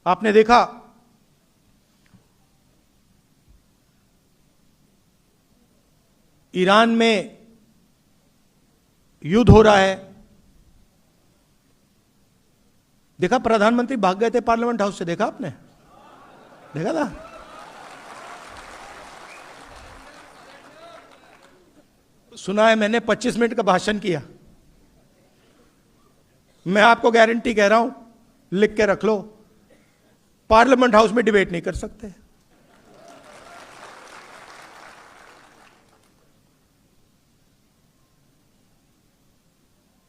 आपने देखा ईरान में युद्ध हो रहा है, देखा प्रधानमंत्री भाग गए थे पार्लियामेंट हाउस से, देखा आपने? देखा था? सुना है मैंने 25 मिनट का भाषण किया। मैं आपको गारंटी कह रहा हूं, लिख के रख लो, पार्लियामेंट हाउस में डिबेट नहीं कर सकते।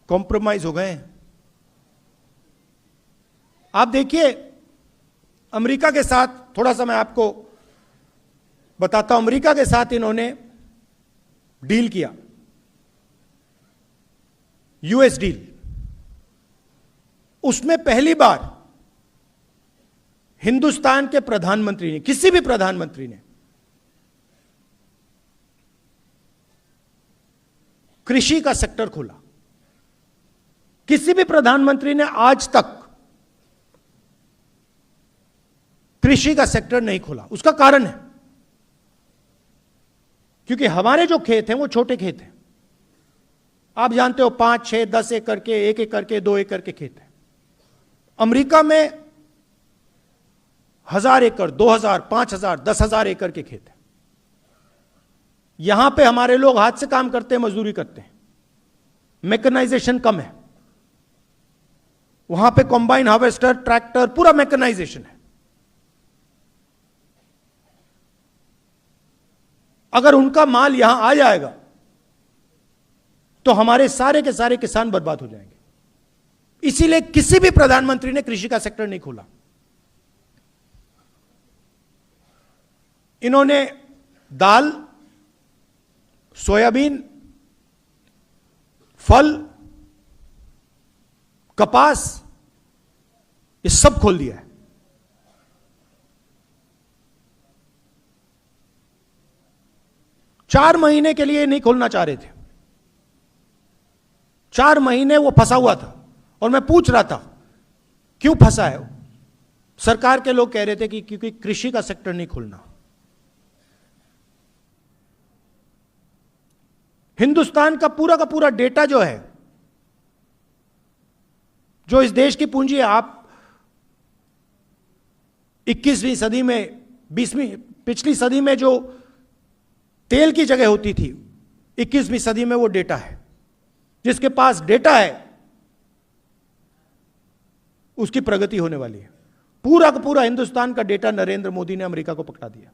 कॉम्प्रोमाइज हो गए। आप देखिए अमेरिका के साथ, थोड़ा सा मैं आपको बताता हूं, अमेरिका के साथ इन्होंने डील किया, यूएस डील। उसमें पहली बार हिंदुस्तान के प्रधानमंत्री ने, किसी भी प्रधानमंत्री ने कृषि का सेक्टर खोला। किसी भी प्रधानमंत्री ने आज तक कृषि का सेक्टर नहीं खोला। उसका कारण है क्योंकि हमारे जो खेत हैं वो छोटे खेत हैं। आप जानते हो 5, 6, 10 एकड़ के, 1 एकड़ के, 2 एकड़ के खेत हैं। अमेरिका में 1000 एकड़, 2000, 5000, 10,000 एकड़ के खेत हैं। यहां पे हमारे लोग हाथ से काम करते हैं, मजदूरी करते हैं, मैकेनाइजेशन कम है। वहां पे कॉम्बाइन हार्वेस्टर, ट्रैक्टर, पूरा मैकेनाइजेशन है। अगर उनका माल यहां आ जाएगा तो हमारे सारे के सारे किसान बर्बाद हो जाएंगे। इसीलिए किसी भी प्रधानमंत्री ने कृषि का सेक्टर नहीं खोला। इन्होंने दाल, सोयाबीन, फल, कपास, ये सब खोल दिया है। चार महीने के लिए नहीं खोलना चाह रहे थे। 4 महीने वो फंसा हुआ था और मैं पूछ रहा था क्यों फंसा है वो। सरकार के लोग कह रहे थे कि क्योंकि कृषि का सेक्टर नहीं खोलना। हिंदुस्तान का पूरा डेटा जो है, जो इस देश की पूंजी है, आप 21वीं सदी में, 20वीं, पिछली सदी में जो तेल की जगह होती थी, 21वीं सदी में वो डेटा है। जिसके पास डेटा है उसकी प्रगति होने वाली है। पूरा का पूरा हिंदुस्तान का डेटा नरेंद्र मोदी ने अमेरिका को पकड़ा दिया।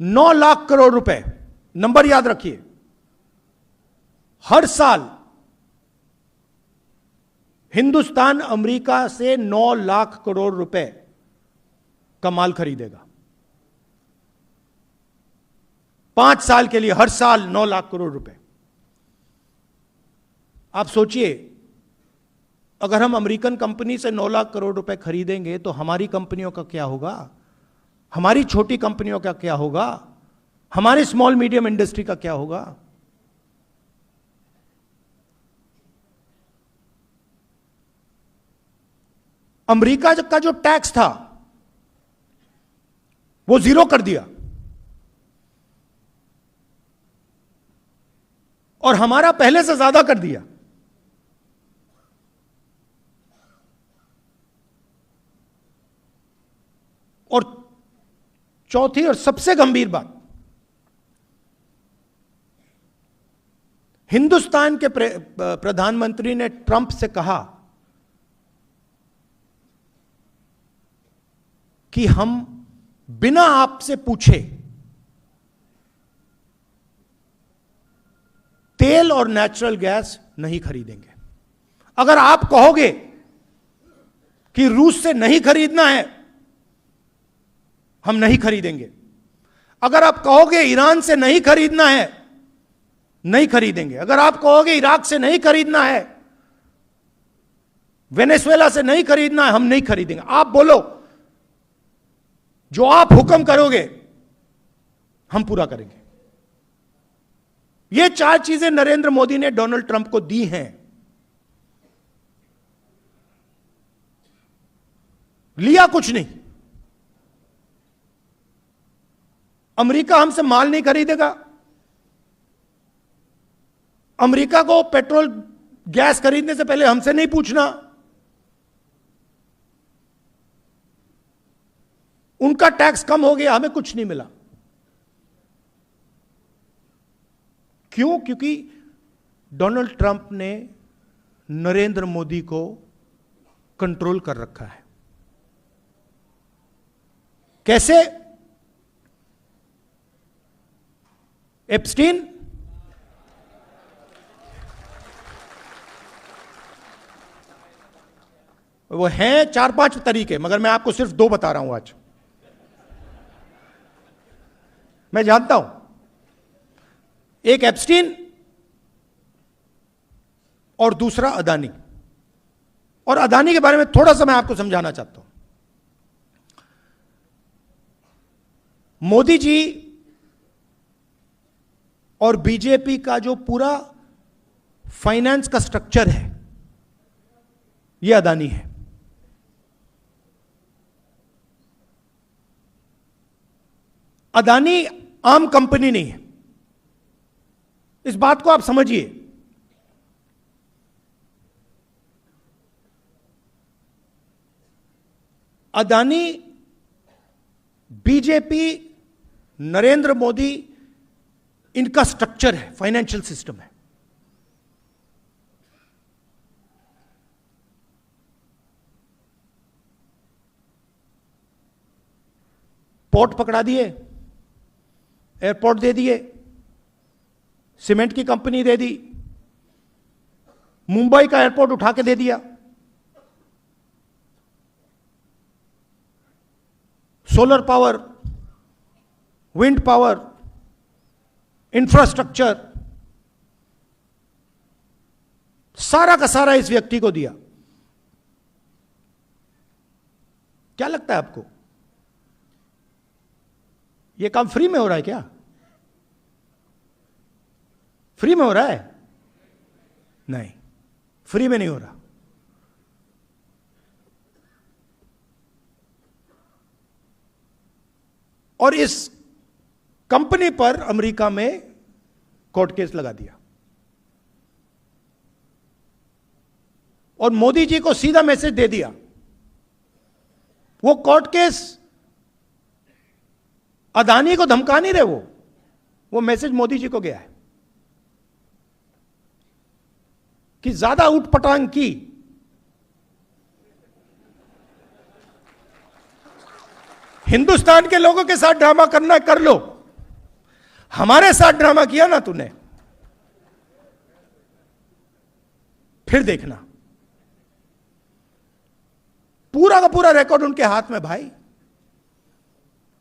$9 लाख करोड़ रुपए, नंबर याद रखिए, हर साल हिंदुस्तान अमेरिका से 9 लाख करोड़ रुपए का माल खरीदेगा। 5 साल के लिए हर साल 9 लाख करोड़ रुपए। आप सोचिए, अगर हम अमेरिकन कंपनी से 9 लाख करोड़ रुपए खरीदेंगे तो हमारी कंपनियों का क्या होगा? हमारी छोटी कंपनियों का क्या होगा? हमारे स्मॉल मीडियम इंडस्ट्री का क्या होगा? अमेरिका का जो टैक्स था वो 0 कर दिया और हमारा पहले से ज्यादा कर दिया। और चौथी और सबसे गंभीर बात, हिंदुस्तान के प्रधानमंत्री ने ट्रंप से कहा कि हम बिना आपसे पूछे तेल और नेचुरल गैस नहीं खरीदेंगे। अगर आप कहोगे कि रूस से नहीं खरीदना है, हम नहीं खरीदेंगे। अगर आप कहोगे ईरान से नहीं खरीदना है, नहीं खरीदेंगे। अगर आप कहोगे इराक से नहीं खरीदना है, वेनेजुएला से नहीं खरीदना है, हम नहीं खरीदेंगे। आप बोलो, जो आप हुक्म करोगे हम पूरा करेंगे। ये 4 चीजें नरेंद्र मोदी ने डोनाल्ड ट्रंप को दी हैं। लिया कुछ नहीं। अमेरिका हमसे माल नहीं खरीदेगा। अमेरिका को पेट्रोल गैस खरीदने से पहले हमसे नहीं पूछना। उनका टैक्स कम हो गया, हमें कुछ नहीं मिला। क्यों? क्योंकि डोनाल्ड ट्रंप ने नरेंद्र मोदी को कंट्रोल कर रखा है। कैसे? एप्स्टीन वो हैं 4-5 तरीके, मगर मैं आपको सिर्फ 2 बता रहा हूं आज। मैं जानता हूं, एक एप्स्टीन और दूसरा अदानी। और अदानी के बारे में थोड़ा सा मैं आपको समझाना चाहता हूं। मोदी जी और बीजेपी का जो पूरा फाइनेंस का स्ट्रक्चर है, यह अदानी है। अदानी आम कंपनी नहीं है, इस बात को आप समझिए। अदानी बीजेपी, नरेंद्र मोदी, इनका स्ट्रक्चर है, फाइनेंशियल सिस्टम है। पोर्ट पकड़ा दिए, एयरपोर्ट दे दिए, सीमेंट की कंपनी दे दी, मुंबई का एयरपोर्ट उठा के दे दिया, solar power, wind power, infrastructure, सारा का सारा इस व्यक्ति को दिया। क्या लगता है आपको, यह काम फ्री में हो रहा है क्या? फ्री में हो रहा है? नहीं, फ्री में नहीं हो रहा। और इस कंपनी पर अमेरिका में कोर्ट केस लगा दिया और मोदी जी को सीधा मैसेज दे दिया। वो कोर्ट केस अदानी को धमका नहीं रहे, वो मैसेज मोदी जी को गया है कि ज्यादा उठपटांग की हिंदुस्तान के लोगों के साथ ड्रामा करना कर लो, हमारे साथ ड्रामा किया ना तूने, फिर देखना। पूरा का पूरा रिकॉर्ड उनके हाथ में भाई।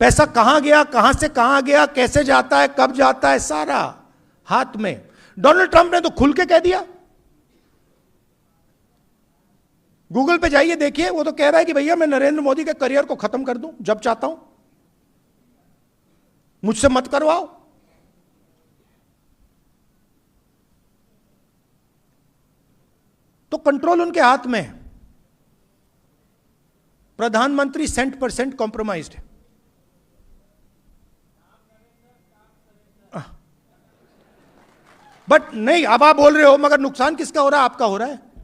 पैसा कहां गया, कहां से कहां गया, कैसे जाता है, कब जाता है, सारा हाथ में। डोनाल्ड ट्रंप ने तो खुल के कह दिया। गूगल पे जाइए, देखिए, वो तो कह रहा है कि भैया मैं नरेंद्र मोदी के करियर को खत्म कर दूं जब चाहता हूं, मुझसे मत करवाओ। तो कंट्रोल उनके हाथ में है। प्रधानमंत्री 100% कॉम्प्रोमाइज्ड है। बट नहीं, अब आप बोल रहे हो, मगर नुकसान किसका हो रहा है? आपका हो रहा है।